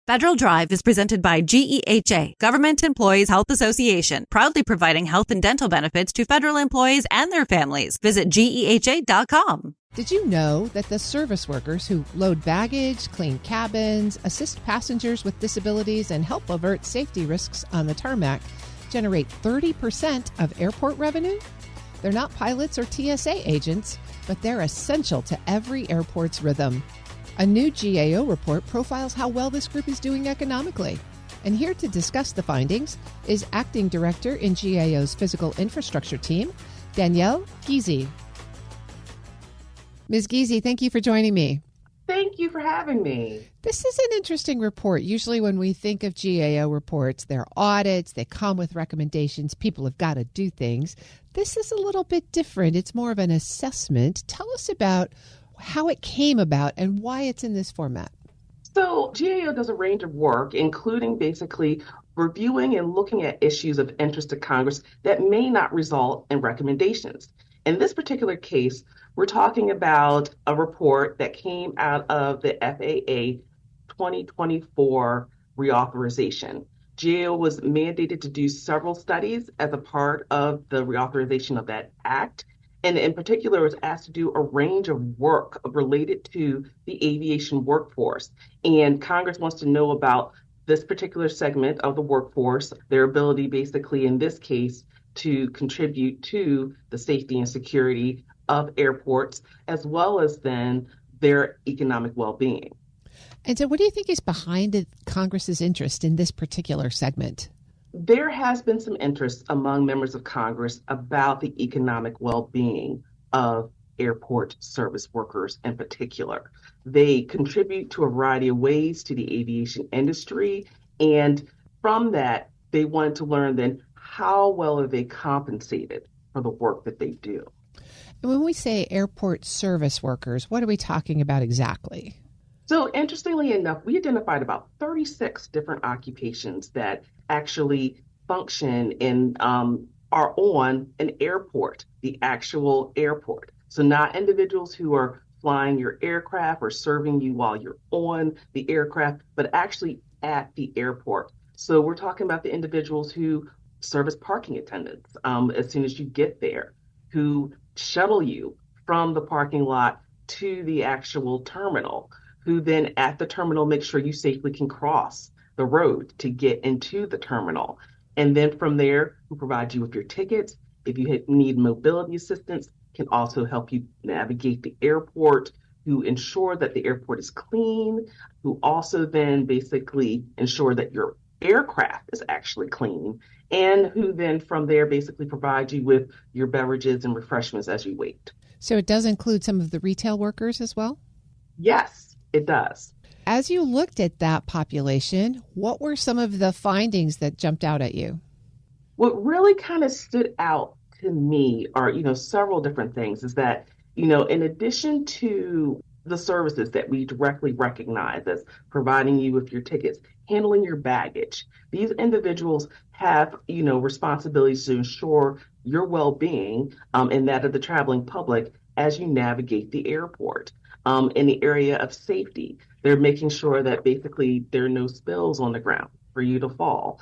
Federal Drive is presented by GEHA, Government Employees Health Association, proudly providing health and dental benefits to federal employees and their families. Visit GEHA.com. Did you know that the service workers who load baggage, clean cabins, assist passengers with disabilities, and help avert safety risks on the tarmac generate 30% of airport revenue? They're not pilots or TSA agents, but they're essential to every airport's rhythm. A new GAO report profiles how well this group is doing economically. And here to discuss the findings is Acting Director in GAO's Physical Infrastructure Team, Danielle Giese. Ms. Giese, thank you for joining me. Thank you for having me. This is an interesting report. Usually when we think of GAO reports, they're audits, they come with recommendations, people have got to do things. This is a little bit different. It's more of an assessment. Tell us about how it came about and why it's in this format. So GAO does a range of work, including basically reviewing and looking at issues of interest to Congress that may not result in recommendations. In this particular case, we're talking about a report that came out of the FAA 2024 reauthorization. GAO was mandated to do several studies as a part of the reauthorization of that act. And in particular, was asked to do a range of work related to the aviation workforce. And Congress wants to know about this particular segment of the workforce, their ability basically in this case to contribute to the safety and security of airports, as well as then their economic well-being. And so what do you think is behind Congress's interest in this particular segment? There has been some interest among members of Congress about the economic well-being of airport service workers in particular. They contribute to a variety of ways to the aviation industry, and from that, they wanted to learn then how well are they compensated for the work that they do. And when we say airport service workers, what are we talking about exactly? So interestingly enough, we identified about 36 different occupations that actually function and are on an airport, the actual airport. So not individuals who are flying your aircraft or serving you while you're on the aircraft, but actually at the airport. So we're talking about the individuals who serve as parking attendants as soon as you get there, who shuttle you from the parking lot to the actual terminal, who then at the terminal make sure you safely can cross the road to get into the terminal. And then from there, who provide you with your tickets. If you need mobility assistance, can also help you navigate the airport, who ensure that the airport is clean, who also then basically ensure that your aircraft is actually clean, and who then from there basically provide you with your beverages and refreshments as you wait. So it does include some of the retail workers as well? Yes, it does. As you looked at that population, what were some of the findings that jumped out at you? What really kind of stood out to me are, several different things is that, in addition to the services that we directly recognize as providing you with your tickets, handling your baggage, these individuals have, responsibilities to ensure your well-being and that of the traveling public as you navigate the airport. In the area of safety, they're making sure that basically there are no spills on the ground for you to fall.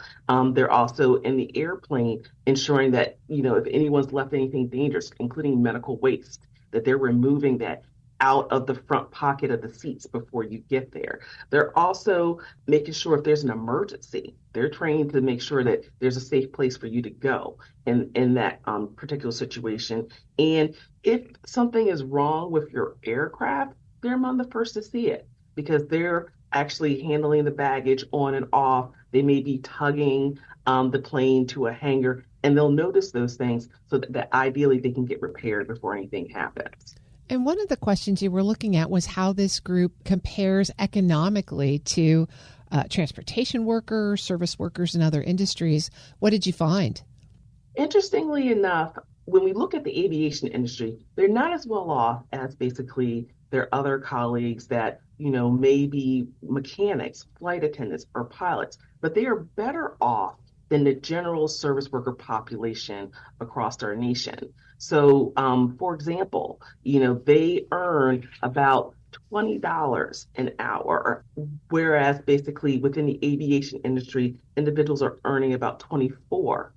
They're also in the airplane ensuring that, if anyone's left anything dangerous, including medical waste, that they're removing that out of the front pocket of the seats before you get there. They're also making sure if there's an emergency, they're trained to make sure that there's a safe place for you to go in that particular situation. And if something is wrong with your aircraft, they're among the first to see it because they're actually handling the baggage on and off. They may be tugging the plane to a hangar, and they'll notice those things so that ideally they can get repaired before anything happens. And one of the questions you were looking at was how this group compares economically to transportation workers, service workers, and other industries. What did you find? Interestingly enough, when we look at the aviation industry, they're not as well off as basically their other colleagues that, may be mechanics, flight attendants, or pilots, but they are better off than the general service worker population across our nation. So, for example, they earn about $20 an hour, whereas basically within the aviation industry, individuals are earning about $24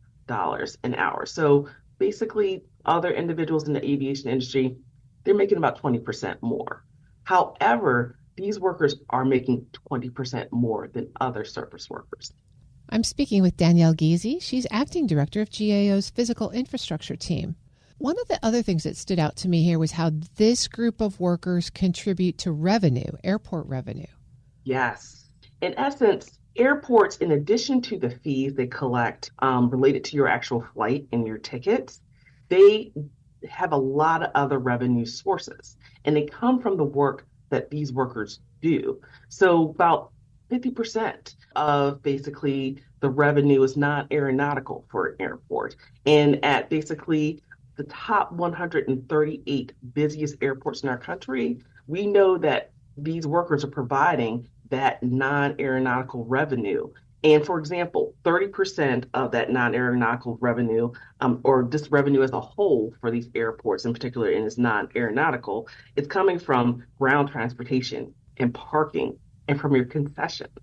an hour. So basically, other individuals in the aviation industry, they're making about 20% more. However, these workers are making 20% more than other service workers. I'm speaking with Danielle Giese. She's acting director of GAO's physical infrastructure team. One of the other things that stood out to me here was how this group of workers contribute to revenue, airport revenue. Yes. In essence, airports, in addition to the fees they collect related to your actual flight and your tickets, they have a lot of other revenue sources, and they come from the work that these workers do. So about 50% of basically the revenue is non-aeronautical for an airport. And at basically the top 138 busiest airports in our country, we know that these workers are providing that non-aeronautical revenue. And for example, 30% of that non-aeronautical revenue, or this revenue as a whole for these airports in particular, and it's non-aeronautical, it's coming from ground transportation and parking and from your concessions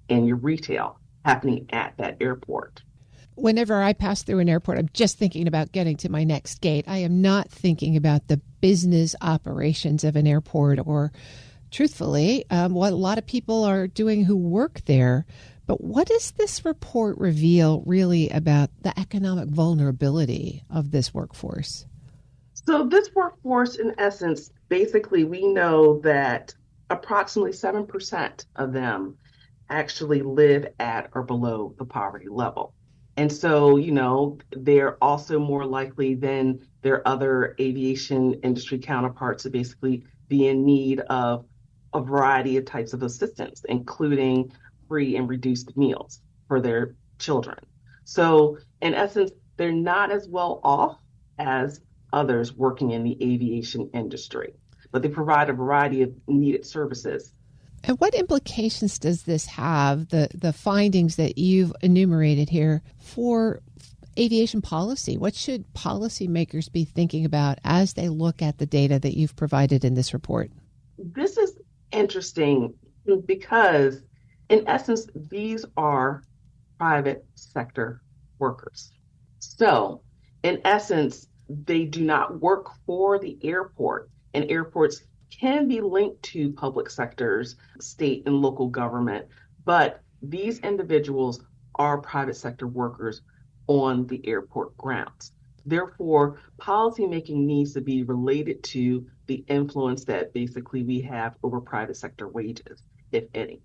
and your retail happening at that airport. Whenever I pass through an airport, I'm just thinking about getting to my next gate. I am not thinking about the business operations of an airport or, truthfully, what a lot of people are doing who work there. But what does this report reveal really about the economic vulnerability of this workforce? So this workforce, in essence, basically, we know that approximately 7% of them actually live at or below the poverty level. And so, they're also more likely than their other aviation industry counterparts to basically be in need of a variety of types of assistance, including free and reduced meals for their children. So, in essence, they're not as well off as others working in the aviation industry, but they provide a variety of needed services. And what implications does this have, the findings that you've enumerated here, for aviation policy? What should policymakers be thinking about as they look at the data that you've provided in this report? This is interesting because, in essence, these are private sector workers. So, in essence, they do not work for the airport, and airports can be linked to public sectors, state and local government, but these individuals are private sector workers on the airport grounds. Therefore, policymaking needs to be related to the influence that basically we have over private sector wages, if any.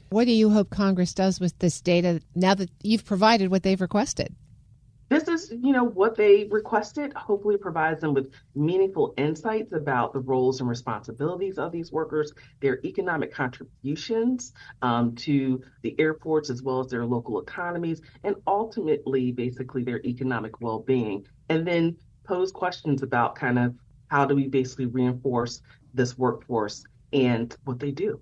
What do you hope Congress does with this data now that you've provided what they've requested? This is, what they requested, hopefully provides them with meaningful insights about the roles and responsibilities of these workers, their economic contributions to the airports as well as their local economies, and ultimately, basically, their economic well-being. And then pose questions about kind of how do we basically reinforce this workforce and what they do.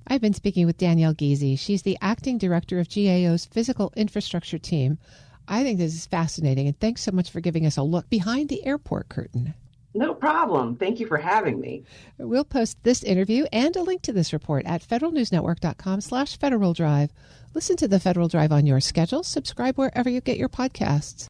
I've been speaking with Danielle Giese. She's the acting director of GAO's physical infrastructure team. I think this is fascinating, and thanks so much for giving us a look behind the airport curtain. No problem. Thank you for having me. We'll post this interview and a link to this report at federalnewsnetwork.com/Federal Drive. Listen to the Federal Drive on your schedule. Subscribe wherever you get your podcasts.